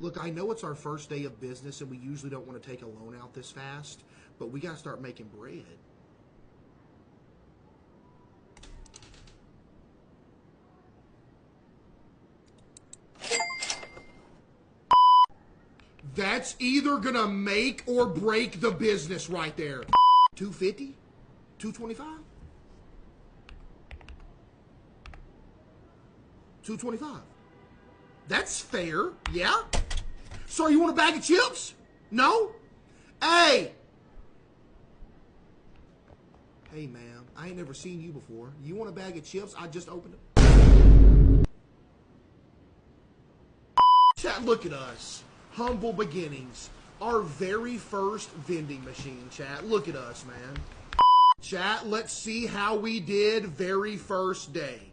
Look, I know it's our first day of business and we usually don't want to take a loan out this fast, but we got to start making bread. That's either going to make or break the business right there. 250? 225? 225. That's fair, yeah? So you want a bag of chips? No? Hey! Hey, ma'am, I ain't never seen you before. You want a bag of chips? I just opened it. Chat, look at us. Humble beginnings. Our very first vending machine, chat. Look at us, man. Chat, let's see how we did very first day.